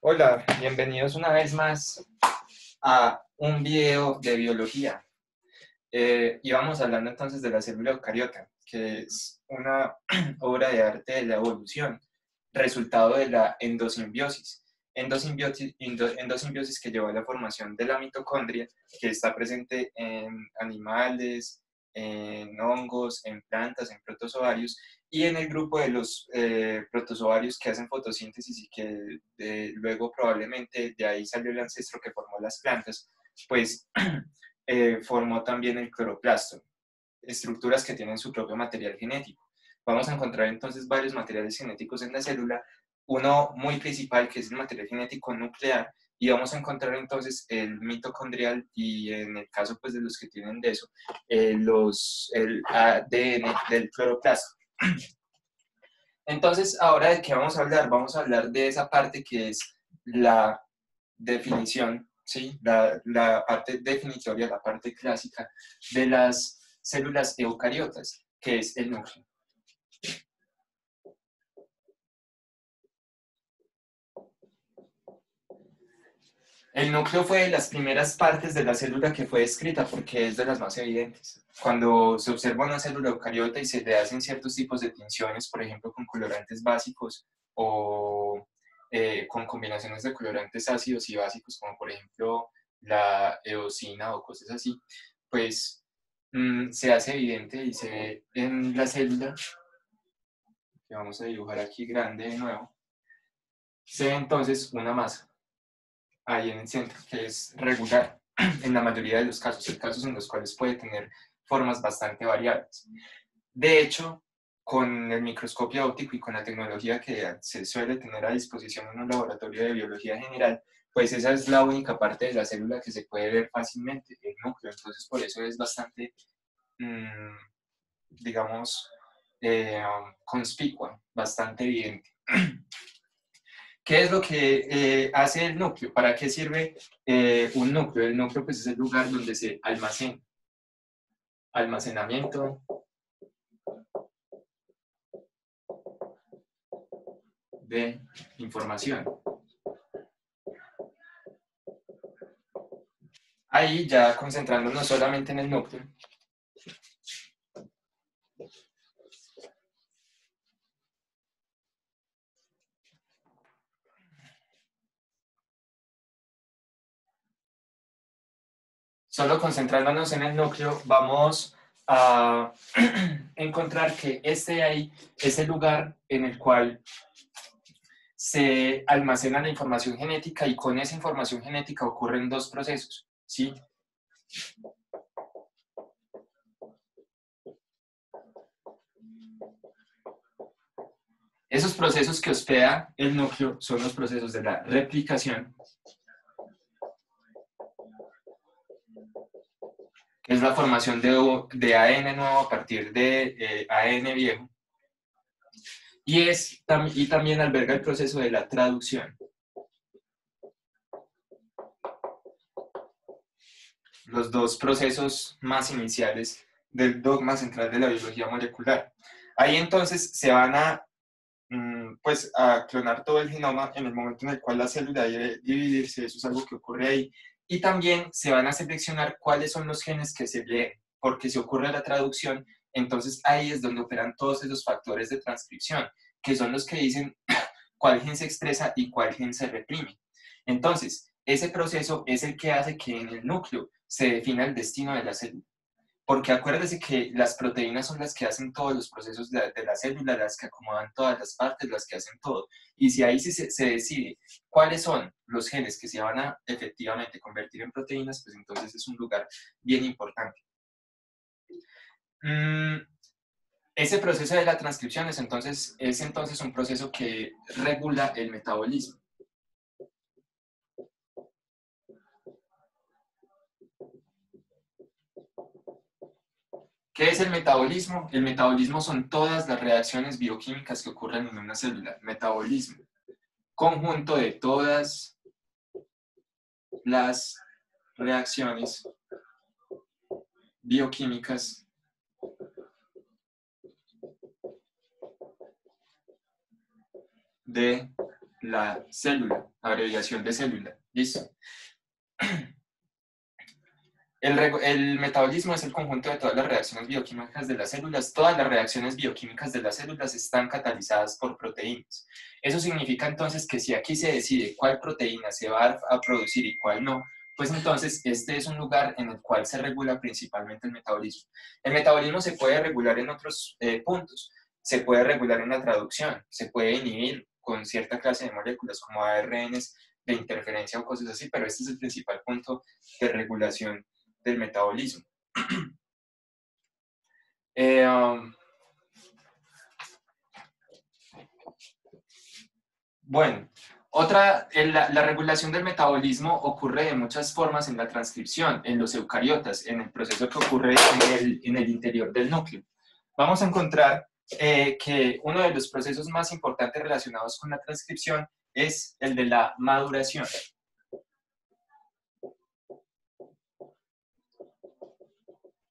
Hola, bienvenidos una vez más a un video de biología. Y vamos hablando entonces de la célula eucariota, que es una obra de arte de la evolución, resultado de la endosimbiosis. Endosimbiosis que llevó a la formación de la mitocondria, que está presente en animales, en hongos, en plantas, en protozoarios, y en el grupo de los protozoarios que hacen fotosíntesis y que luego probablemente de ahí salió el ancestro que formó las plantas, pues formó también el cloroplasto, estructuras que tienen su propio material genético. Vamos a encontrar entonces varios materiales genéticos en la célula, uno muy principal que es el material genético nuclear, y vamos a encontrar entonces el mitocondrial y en el caso pues de los que tienen de eso, el ADN del cloroplasto. Entonces, ahora de qué vamos a hablar? Vamos a hablar de esa parte que es la definición, ¿sí? La parte definitoria, la parte clásica de las células eucariotas, que es el núcleo. El núcleo fue de las primeras partes de la célula que fue descrita porque es de las más evidentes. Cuando se observa una célula eucariota y se le hacen ciertos tipos de tinciones, por ejemplo, con colorantes básicos o con combinaciones de colorantes ácidos y básicos, como por ejemplo la eosina o cosas así, pues se hace evidente y se ve en la célula, que vamos a dibujar aquí grande de nuevo, se ve entonces una masa ahí en el centro, que es regular en la mayoría de los casos, hay casos en los cuales puede tener formas bastante variables. De hecho, con el microscopio óptico y con la tecnología que se suele tener a disposición en un laboratorio de biología general, pues esa es la única parte de la célula que se puede ver fácilmente, el núcleo. Entonces, por eso es bastante, digamos, conspicua, bastante evidente. ¿Qué es lo que hace el núcleo? ¿Para qué sirve un núcleo? El núcleo pues, es el lugar donde se almacena. Almacenamiento de información. Ahí ya concentrándonos solamente en el núcleo, solo concentrándonos en el núcleo, vamos a encontrar que este de ahí es el lugar en el cual se almacena la información genética y con esa información genética ocurren dos procesos, ¿sí? Esos procesos que hospeda el núcleo son los procesos de la replicación, que es la formación de ADN nuevo a partir de ADN viejo, y también alberga el proceso de la traducción. Los dos procesos más iniciales del dogma central de la biología molecular. Ahí entonces se van pues, a clonar todo el genoma en el momento en el cual la célula debe dividirse, eso es algo que ocurre ahí, y también se van a seleccionar cuáles son los genes que se leen, porque si ocurre la traducción, entonces ahí es donde operan todos esos factores de transcripción, que son los que dicen cuál gen se expresa y cuál gen se reprime. Entonces, ese proceso es el que hace que en el núcleo se defina el destino de la célula. Porque acuérdese que las proteínas son las que hacen todos los procesos de la célula, las que acomodan todas las partes, las que hacen todo. Y si ahí se decide cuáles son los genes que se van a efectivamente convertir en proteínas, pues entonces es un lugar bien importante. Ese proceso de la transcripción es entonces un proceso que regula el metabolismo. ¿Qué es el metabolismo? El metabolismo son todas las reacciones bioquímicas que ocurren en una célula. Metabolismo. Conjunto de todas las reacciones bioquímicas de la célula, abreviación de célula. ¿Listo? El metabolismo es el conjunto de todas las reacciones bioquímicas de las células. Todas las reacciones bioquímicas de las células están catalizadas por proteínas. Eso significa entonces que si aquí se decide cuál proteína se va a producir y cuál no, pues entonces este es un lugar en el cual se regula principalmente el metabolismo. El metabolismo se puede regular en otros puntos. Se puede regular en la traducción, se puede inhibir con cierta clase de moléculas como ARNs de interferencia o cosas así, pero este es el principal punto de regulación del metabolismo. Bueno, la regulación del metabolismo ocurre de muchas formas en la transcripción, en los eucariotas, en el proceso que ocurre en el interior del núcleo. Vamos a encontrar que uno de los procesos más importantes relacionados con la transcripción es el de la maduración.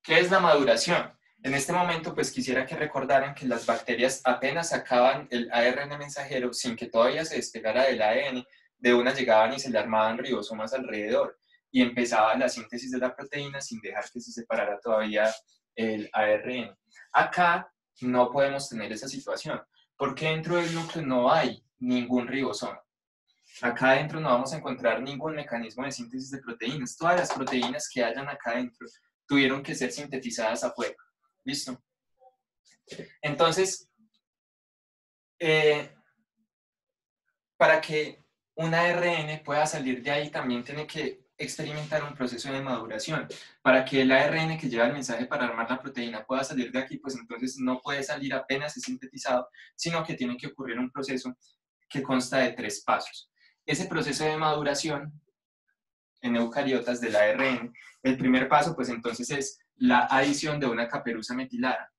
¿Qué es la maduración? En este momento, pues quisiera que recordaran que las bacterias apenas sacaban el ARN mensajero sin que todavía se despegara del ADN, de una llegaban y se le armaban ribosomas alrededor y empezaba la síntesis de la proteína sin dejar que se separara todavía el ARN. Acá no podemos tener esa situación, porque dentro del núcleo no hay ningún ribosoma. Acá adentro no vamos a encontrar ningún mecanismo de síntesis de proteínas. Todas las proteínas que hayan acá adentro tuvieron que ser sintetizadas afuera. ¿Listo? Entonces, para que un ARN pueda salir de ahí, también tiene que experimentar un proceso de maduración. Para que el ARN que lleva el mensaje para armar la proteína pueda salir de aquí, pues entonces no puede salir apenas es sintetizado, sino que tiene que ocurrir un proceso que consta de 3 pasos. Ese proceso de maduración en eucariotas del ARN, el primer paso, pues entonces es la adición de una caperuza metilada.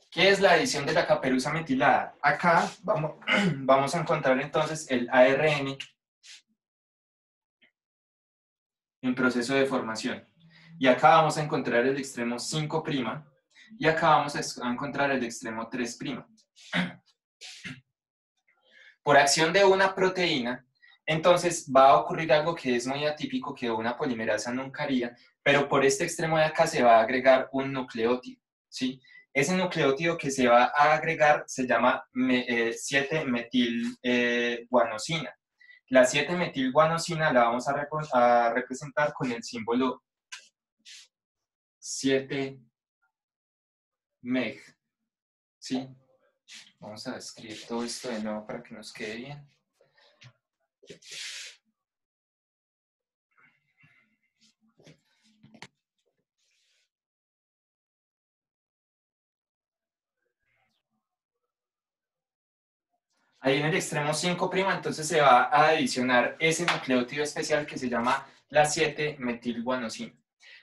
¿Qué es la adición de la caperuza metilada? Acá vamos a encontrar entonces el ARN en proceso de formación. Y acá vamos a encontrar el extremo 5' y acá vamos a encontrar el extremo 3'. Por acción de una proteína, entonces va a ocurrir algo que es muy atípico que una polimerasa nunca haría, pero por este extremo de acá se va a agregar un nucleótido, ¿sí? Ese nucleótido que se va a agregar se llama 7-metilguanosina. La 7-metilguanosina la vamos a representar con el símbolo 7-meg, ¿sí? Vamos a escribir todo esto de nuevo para que nos quede bien. Ahí en el extremo 5', entonces se va a adicionar ese nucleótido especial que se llama la 7-metilguanosina.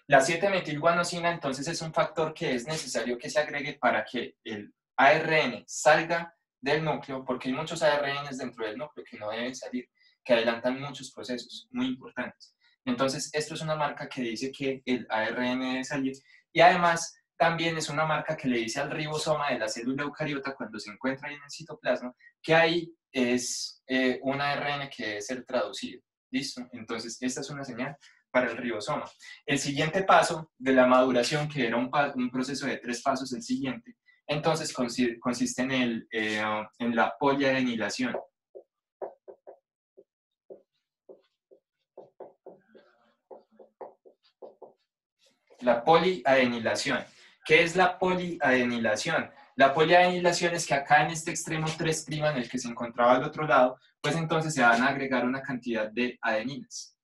La 7-metilguanosina entonces es un factor que es necesario que se agregue para que el ARN salga del núcleo, porque hay muchos ARNs dentro del núcleo que no deben salir, que adelantan muchos procesos muy importantes. Entonces, esto es una marca que dice que el ARN debe salir y además también es una marca que le dice al ribosoma de la célula eucariota cuando se encuentra ahí en el citoplasma que ahí es un ARN que debe ser traducido. ¿Listo? Entonces, esta es una señal para el ribosoma. El siguiente paso de la maduración, que era un proceso de 3 pasos, el siguiente, entonces consiste en la poliadenilación. La poliadenilación. ¿Qué es la poliadenilación? La poliadenilación es que acá en este extremo 3' en el que se encontraba al otro lado, pues entonces se van a agregar una cantidad de adeninas.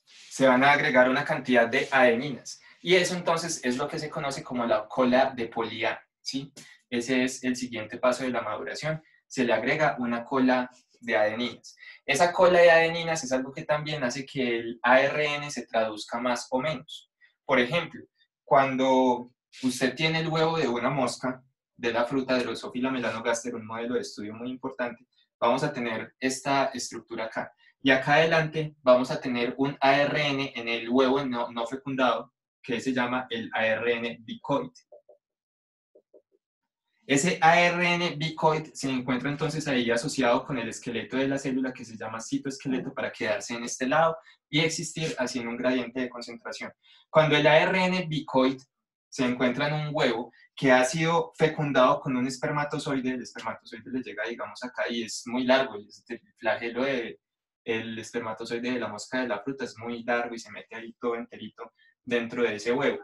Se van a agregar una cantidad de adeninas. Y eso entonces es lo que se conoce como la cola de poliA, ¿sí? Ese es el siguiente paso de la maduración. Se le agrega una cola de adeninas. Esa cola de adeninas es algo que también hace que el ARN se traduzca más o menos. Por ejemplo, cuando usted tiene el huevo de una mosca, de la fruta Drosophila melanogaster, un modelo de estudio muy importante, vamos a tener esta estructura acá. Y acá adelante vamos a tener un ARN en el huevo no fecundado, que se llama el ARN bicoid. Ese ARN bicoid se encuentra entonces ahí asociado con el esqueleto de la célula que se llama citoesqueleto para quedarse en este lado y existir así en un gradiente de concentración. Cuando el ARN bicoid se encuentra en un huevo que ha sido fecundado con un espermatozoide, el espermatozoide le llega, digamos, acá y es muy largo, el flagelo del espermatozoide de la mosca de la fruta es muy largo y se mete ahí todo enterito dentro de ese huevo.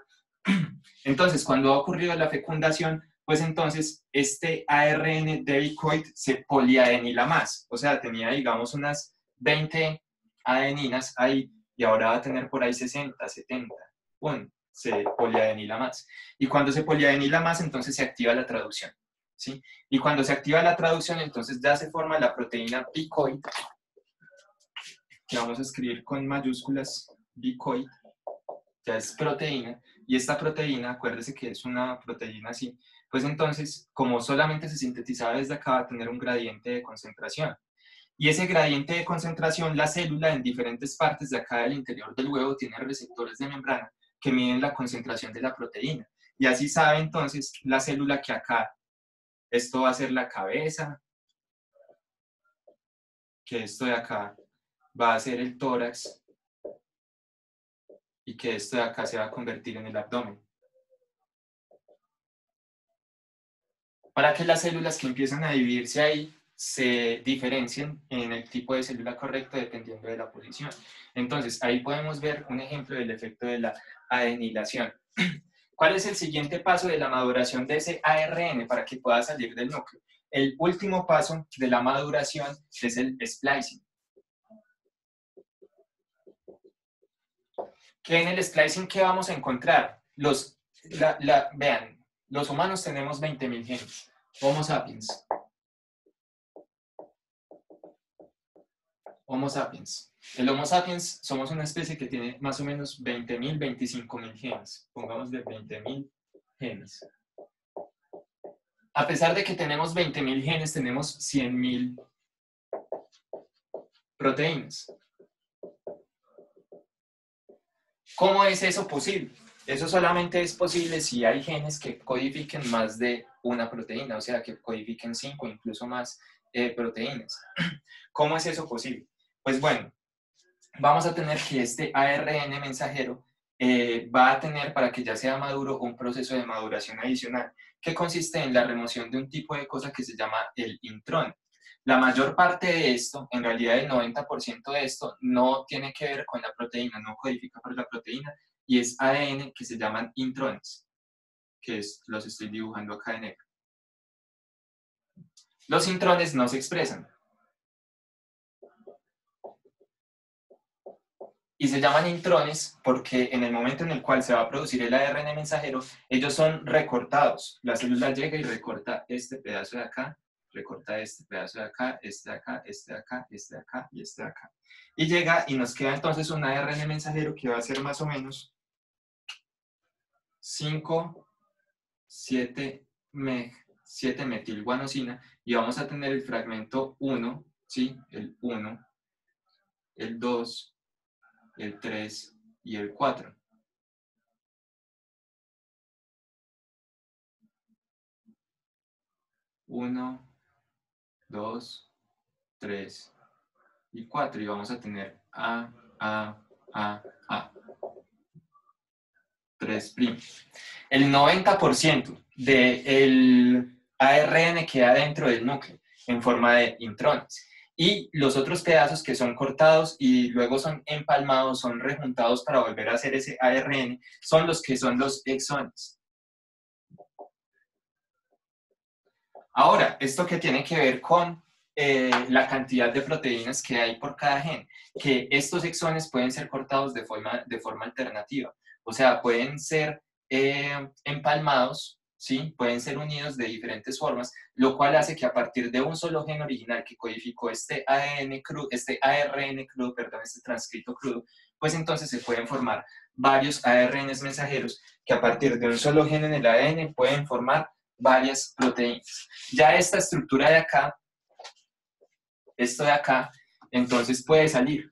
Entonces, cuando ha ocurrido la fecundación, pues entonces este ARN de bicoid se poliadenila más, o sea, tenía, digamos, unas 20 adeninas ahí y ahora va a tener por ahí 60, 70. Bueno, se poliadenila más. Y cuando se poliadenila más, entonces se activa la traducción, ¿sí? Y cuando se activa la traducción, entonces ya se forma la proteína bicoid, que vamos a escribir con mayúsculas, bicoid, ya es proteína, y esta proteína, acuérdese que es una proteína así, pues entonces, como solamente se sintetizaba desde acá, va a tener un gradiente de concentración. Y ese gradiente de concentración, la célula en diferentes partes de acá del interior del huevo tiene receptores de membrana que miden la concentración de la proteína. Y así sabe entonces la célula que acá, esto va a ser la cabeza, que esto de acá va a ser el tórax, y que esto de acá se va a convertir en el abdomen. Para que las células que empiezan a dividirse ahí se diferencien en el tipo de célula correcto dependiendo de la posición. Entonces, ahí podemos ver un ejemplo del efecto de la adenilación. ¿Cuál es el siguiente paso de la maduración de ese ARN para que pueda salir del núcleo? El último paso de la maduración es el splicing. ¿Qué en el splicing qué vamos a encontrar? Vean, los humanos tenemos 20.000 genes. Homo sapiens. Homo sapiens. El Homo sapiens somos una especie que tiene más o menos 20.000, 25.000 genes. Pongamos de 20.000 genes. A pesar de que tenemos 20.000 genes, tenemos 100.000 proteínas. ¿Cómo es eso posible? Eso solamente es posible si hay genes que codifiquen más de una proteína, o sea, que codifiquen 5 o incluso más proteínas. ¿Cómo es eso posible? Pues bueno, vamos a tener que este ARN mensajero va a tener, para que ya sea maduro, un proceso de maduración adicional que consiste en la remoción de un tipo de cosa que se llama el intrón. La mayor parte de esto, en realidad el 90% de esto, no tiene que ver con la proteína, no codifica por la proteína, y es ADN que se llaman intrones, que los estoy dibujando acá en negro. Los intrones no se expresan. Y se llaman intrones porque en el momento en el cual se va a producir el ARN mensajero, ellos son recortados. La célula llega y recorta este pedazo de acá, recorta este pedazo de acá, este de acá, este de acá, este de acá y este de acá. Y llega y nos queda entonces un ARN mensajero que va a ser más o menos 5, 7 metilguanosina, y vamos a tener el fragmento 1, ¿sí? El 1, el 2, el 3 y el 4. Uno, 2, 3 y 4. Y vamos a tener A. 3'. El 90% del ARN queda dentro del núcleo en forma de intrones. Y los otros pedazos que son cortados y luego son empalmados, son rejuntados para volver a hacer ese ARN, son los que son los exones. Ahora, ¿esto qué tiene que ver con la cantidad de proteínas que hay por cada gen? Que estos exones pueden ser cortados de forma alternativa. O sea, pueden ser empalmados, ¿sí? Pueden ser unidos de diferentes formas, lo cual hace que a partir de un solo gen original que codificó este ARN crudo, este transcrito crudo, pues entonces se pueden formar varios ARNs mensajeros que a partir de un solo gen en el ADN pueden formar varias proteínas. Ya esta estructura de acá esto de acá, entonces puede salir.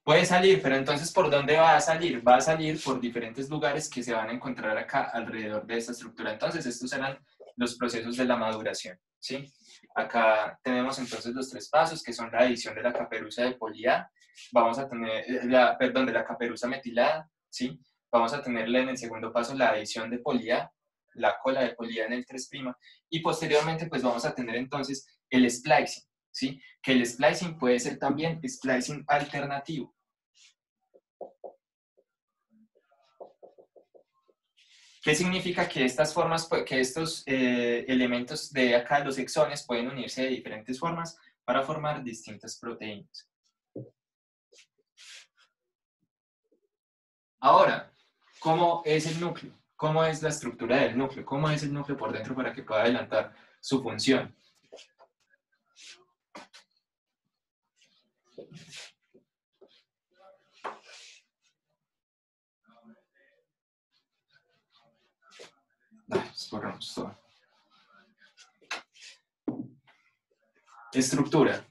Puede salir, pero entonces ¿por dónde va a salir? Va a salir por diferentes lugares que se van a encontrar acá alrededor de esta estructura. Entonces estos serán los procesos de la maduración, ¿sí? Acá tenemos entonces los tres pasos, que son la adición de la caperuza de poli-A, vamos a tener, perdón, de la caperuza metilada, ¿sí? Vamos a tenerle en el segundo paso la adición de poli-A, la cola de poli-A en el 3', y posteriormente pues vamos a tener entonces el splicing, ¿sí? Que el splicing puede ser también splicing alternativo. ¿Qué significa? Que estas formas, que estos elementos de acá, los exones, pueden unirse de diferentes formas para formar distintas proteínas. Ahora, ¿cómo es el núcleo? ¿Cómo es la estructura del núcleo? ¿Cómo es el núcleo por dentro para que pueda adelantar su función? Borramos todo. Estructura.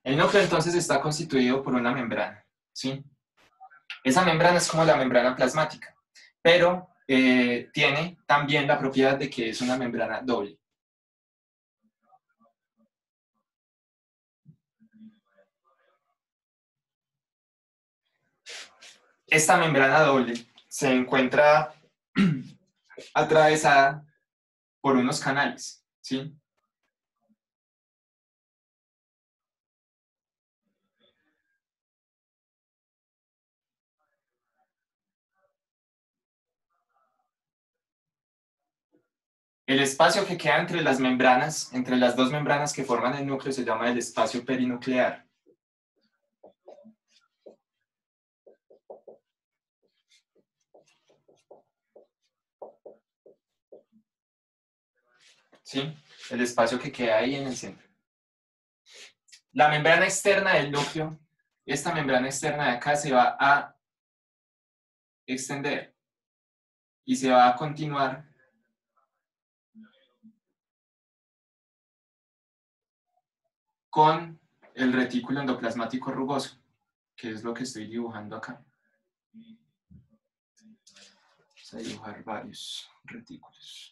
El núcleo entonces está constituido por una membrana, ¿sí? Esa membrana es como la membrana plasmática, pero tiene también la propiedad de que es una membrana doble. Esta membrana doble se encuentra atravesada por unos canales, ¿sí? El espacio que queda entre las membranas, entre las dos membranas que forman el núcleo, se llama el espacio perinuclear. ¿Sí? El espacio que queda ahí en el centro. La membrana externa del núcleo, esta membrana externa de acá se va a extender y se va a continuar con el retículo endoplasmático rugoso, que es lo que estoy dibujando acá. Vamos a dibujar varios retículos.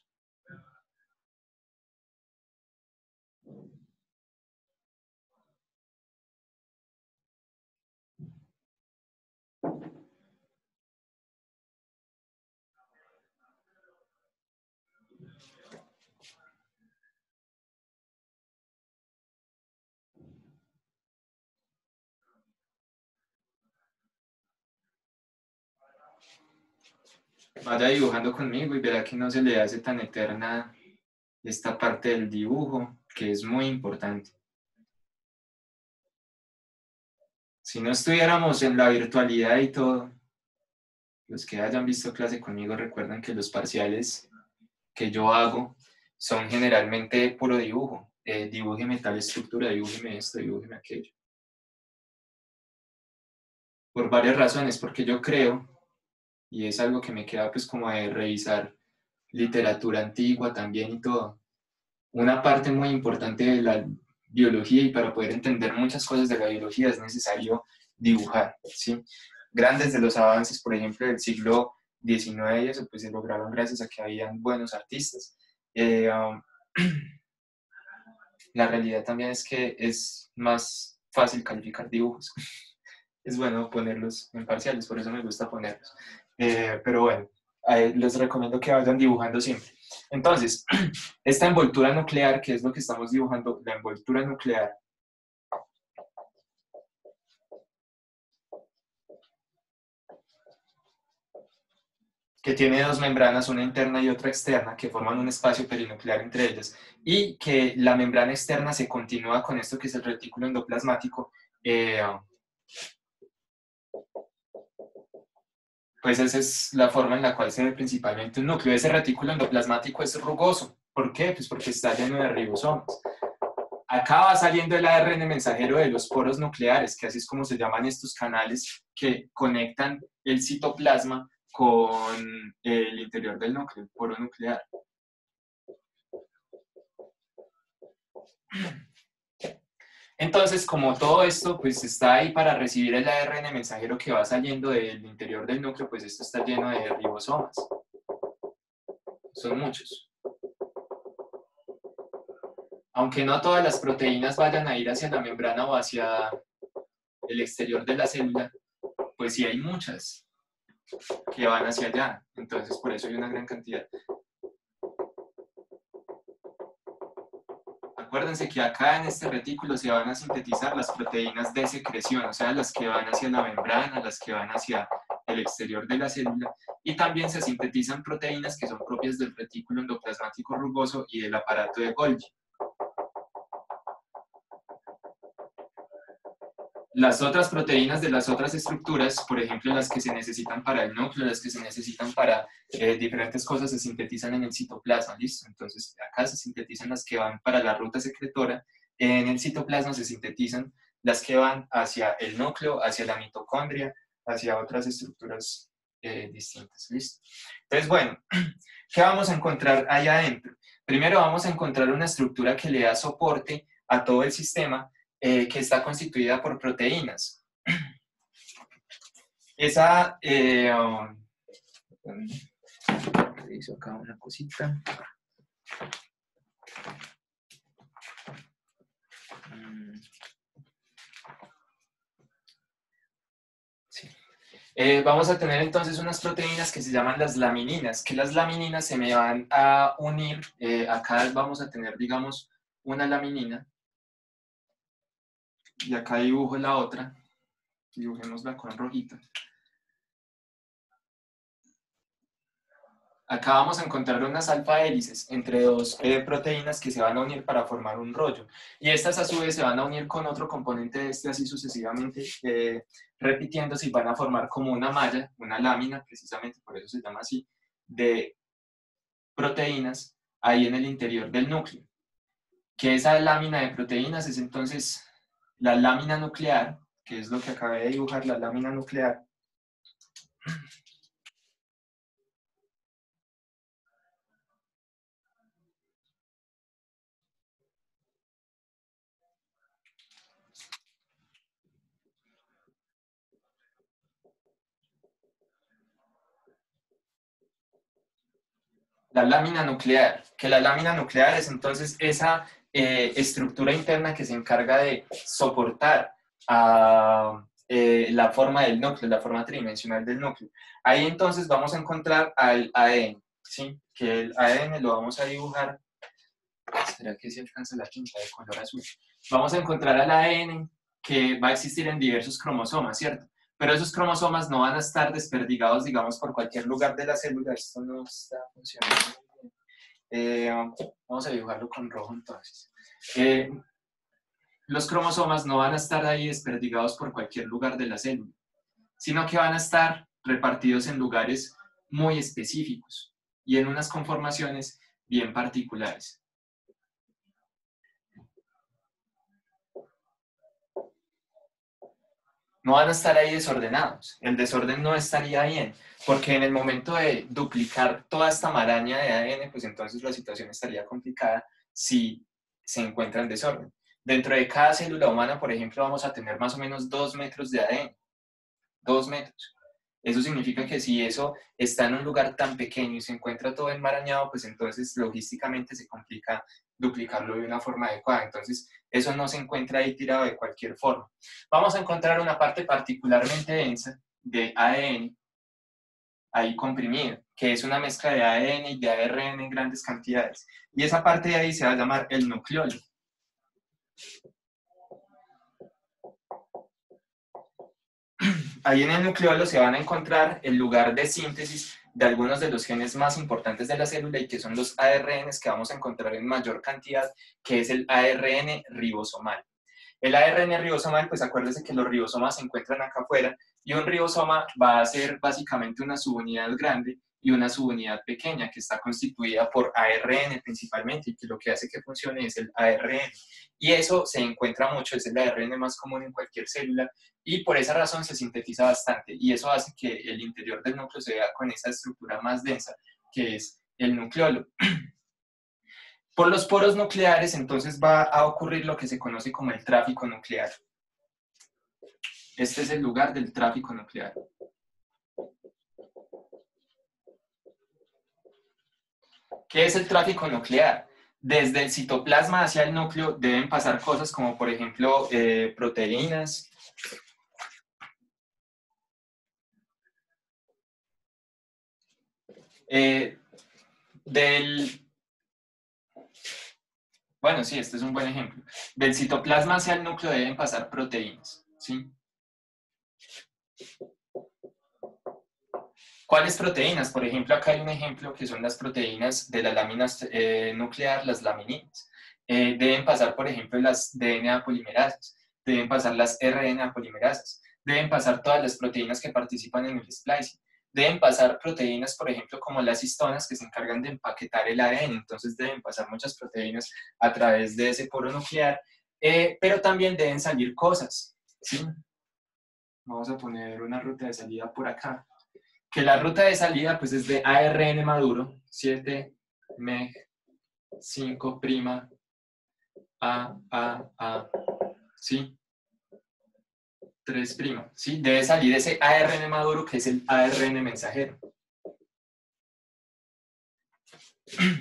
Vaya dibujando conmigo y verá que no se le hace tan eterna esta parte del dibujo, que es muy importante. Si no estuviéramos en la virtualidad y todo, los que hayan visto clase conmigo recuerdan que los parciales que yo hago son generalmente puro dibujo. Dibújeme tal estructura, dibújeme esto, dibújeme aquello. Por varias razones, porque yo creo, y es algo que me queda pues como de revisar literatura antigua también y todo, una parte muy importante de la biología, y para poder entender muchas cosas de la biología es necesario dibujar, ¿sí? Grandes de los avances, por ejemplo, del siglo XIX y eso, pues se lograron gracias a que habían buenos artistas. La realidad también es que es más fácil calificar dibujos. Es bueno ponerlos en parciales, por eso me gusta ponerlos. Pero bueno, les recomiendo que vayan dibujando siempre. Entonces, esta envoltura nuclear, que es lo que estamos dibujando, la envoltura nuclear, que tiene dos membranas, una interna y otra externa, que forman un espacio perinuclear entre ellas, y que la membrana externa se continúa con esto que es el retículo endoplasmático, pues esa es la forma en la cual se ve principalmente un núcleo. Ese retículo endoplasmático es rugoso. ¿Por qué? Pues porque está lleno de ribosomas. Acá va saliendo el ARN mensajero de los poros nucleares, que así es como se llaman estos canales que conectan el citoplasma con el interior del núcleo, el poro nuclear. Entonces, como todo esto pues está ahí para recibir el ARN mensajero que va saliendo del interior del núcleo, pues esto está lleno de ribosomas. Son muchos. Aunque no todas las proteínas vayan a ir hacia la membrana o hacia el exterior de la célula, pues sí hay muchas que van hacia allá. Entonces, por eso hay una gran cantidad. Acuérdense que acá en este retículo se van a sintetizar las proteínas de secreción, o sea, las que van hacia la membrana, las que van hacia el exterior de la célula, y también se sintetizan proteínas que son propias del retículo endoplasmático rugoso y del aparato de Golgi. Las otras proteínas de las otras estructuras, por ejemplo, las que se necesitan para el núcleo, las que se necesitan para diferentes cosas, se sintetizan en el citoplasma, ¿listo? Entonces, acá se sintetizan las que van para la ruta secretora, en el citoplasma se sintetizan las que van hacia el núcleo, hacia la mitocondria, hacia otras estructuras distintas, ¿listo? Entonces, bueno, ¿qué vamos a encontrar ahí adentro? Primero vamos a encontrar una estructura que le da soporte a todo el sistema, que está constituida por proteínas. Esa, reviso acá una cosita. Sí. Vamos a tener entonces unas proteínas que se llaman las lamininas, que las lamininas se me van a unir, acá vamos a tener, digamos, una laminina, y acá dibujo la otra, dibujémosla con rojita. Acá vamos a encontrar unas alfa hélices entre dos proteínas que se van a unir para formar un rollo. Y estas a su vez se van a unir con otro componente de este así sucesivamente, repitiéndose y van a formar como una malla, una lámina, precisamente por eso se llama así, de proteínas ahí en el interior del núcleo. Que esa lámina de proteínas es entonces la lámina nuclear, que es lo que acabé de dibujar, la lámina nuclear. La lámina nuclear, que la lámina nuclear es entonces esa estructura interna que se encarga de soportar a la forma del núcleo, la forma tridimensional del núcleo. Ahí entonces vamos a encontrar al ADN, ¿sí? Que el ADN lo vamos a dibujar. ¿Será que se alcanza la tinta de color azul? Vamos a encontrar al ADN que va a existir en diversos cromosomas, ¿cierto? Pero esos cromosomas no van a estar desperdigados, digamos, por cualquier lugar de la célula. Esto no está funcionando muy bien. Vamos a dibujarlo con rojo entonces. Los cromosomas no van a estar ahí desperdigados por cualquier lugar de la célula, sino que van a estar repartidos en lugares muy específicos y en unas conformaciones bien particulares. No van a estar ahí desordenados. El desorden no estaría bien, porque en el momento de duplicar toda esta maraña de ADN, pues entonces la situación estaría complicada si se encuentra en desorden. Dentro de cada célula humana, por ejemplo, vamos a tener más o menos 2 metros de ADN. 2 metros. Eso significa que si eso está en un lugar tan pequeño y se encuentra todo enmarañado, pues entonces logísticamente se complica duplicarlo de una forma adecuada. Entonces, eso no se encuentra ahí tirado de cualquier forma. Vamos a encontrar una parte particularmente densa de ADN ahí comprimida, que es una mezcla de ADN y de ARN en grandes cantidades. Y esa parte de ahí se va a llamar el nucleolo. Ahí en el nucleolo se van a encontrar el lugar de síntesis de algunos de los genes más importantes de la célula y que son los ARNs que vamos a encontrar en mayor cantidad, que es el ARN ribosomal. El ARN ribosomal, pues acuérdense que los ribosomas se encuentran acá afuera Y un ribosoma va a ser básicamente una subunidad grande y una subunidad pequeña que está constituida por ARN principalmente, y que lo que hace que funcione es el ARN. Y eso se encuentra mucho, es el ARN más común en cualquier célula, y por esa razón se sintetiza bastante, y eso hace que el interior del núcleo se vea con esa estructura más densa, que es el nucleolo. Por los poros nucleares, entonces va a ocurrir lo que se conoce como el tráfico nuclear. Este es el lugar del tráfico nuclear. ¿Qué es el tráfico nuclear? Desde el citoplasma hacia el núcleo deben pasar cosas como, por ejemplo, proteínas. Bueno, sí, este es un buen ejemplo. Del citoplasma hacia el núcleo deben pasar proteínas, ¿sí? ¿Cuáles proteínas? Por ejemplo, acá hay un ejemplo que son las proteínas de la lámina nuclear, las lamininas. Deben pasar, por ejemplo, las DNA polimerasas, deben pasar las RNA polimerasas, deben pasar todas las proteínas que participan en el splicing, deben pasar proteínas, por ejemplo, como las histonas, que se encargan de empaquetar el ADN, entonces deben pasar muchas proteínas a través de ese poro nuclear, pero también deben salir cosas, ¿sí? Vamos a poner una ruta de salida por acá. Que la ruta de salida pues es de ARN maduro, 7 meg 5' A, ¿sí? 3', ¿sí? Debe salir ese ARN maduro que es el ARN mensajero.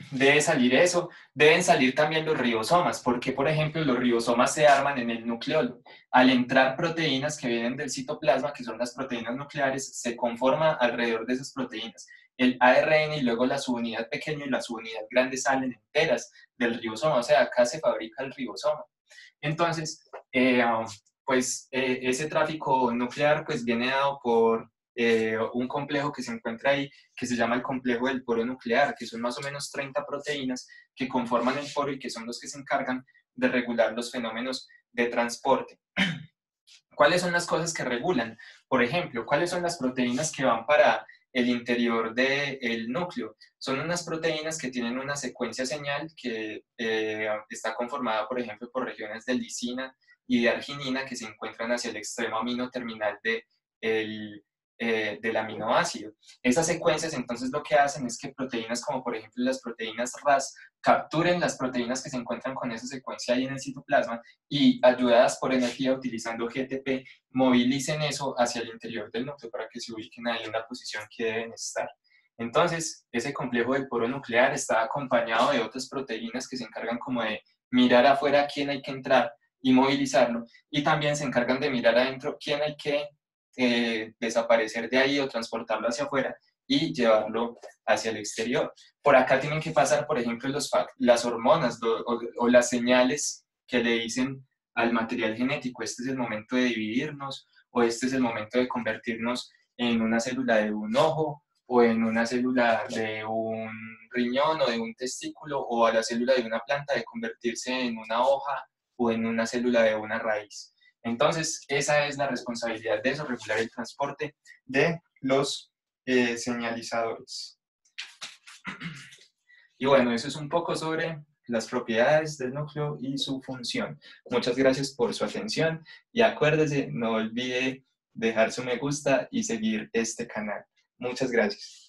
Debe salir eso, deben salir también los ribosomas, porque por ejemplo los ribosomas se arman en el nucleolo. Al entrar proteínas que vienen del citoplasma, que son las proteínas nucleares, se conforma alrededor de esas proteínas el ARN, y luego la subunidad pequeña y la subunidad grande salen enteras del ribosoma, o sea, acá se fabrica el ribosoma. Entonces, ese tráfico nuclear pues viene dado por un complejo que se encuentra ahí, que se llama el complejo del poro nuclear, que son más o menos 30 proteínas que conforman el poro y que son los que se encargan de regular los fenómenos de transporte. ¿Cuáles son las cosas que regulan? Por ejemplo, ¿cuáles son las proteínas que van para el interior del núcleo? Son unas proteínas que tienen una secuencia señal que está conformada, por ejemplo, por regiones de lisina y de arginina que se encuentran hacia el extremo amino terminal del aminoácido. Esas secuencias entonces lo que hacen es que proteínas como por ejemplo las proteínas RAS capturen las proteínas que se encuentran con esa secuencia ahí en el citoplasma y, ayudadas por energía utilizando GTP, movilicen eso hacia el interior del núcleo para que se ubiquen ahí en la posición que deben estar. Entonces, ese complejo del poro nuclear está acompañado de otras proteínas que se encargan como de mirar afuera quién hay que entrar y movilizarlo, y también se encargan de mirar adentro quién hay que desaparecer de ahí o transportarlo hacia afuera y llevarlo hacia el exterior. Por acá tienen que pasar, por ejemplo, las hormonas o las señales que le dicen al material genético: este es el momento de dividirnos, o este es el momento de convertirnos en una célula de un ojo, o en una célula de un riñón o de un testículo, o a la célula de una planta de convertirse en una hoja o en una célula de una raíz. Entonces, esa es la responsabilidad de eso, regular el transporte de los señalizadores. Y bueno, eso es un poco sobre las propiedades del núcleo y su función. Muchas gracias por su atención y acuérdese, no olvide dejar su me gusta y seguir este canal. Muchas gracias.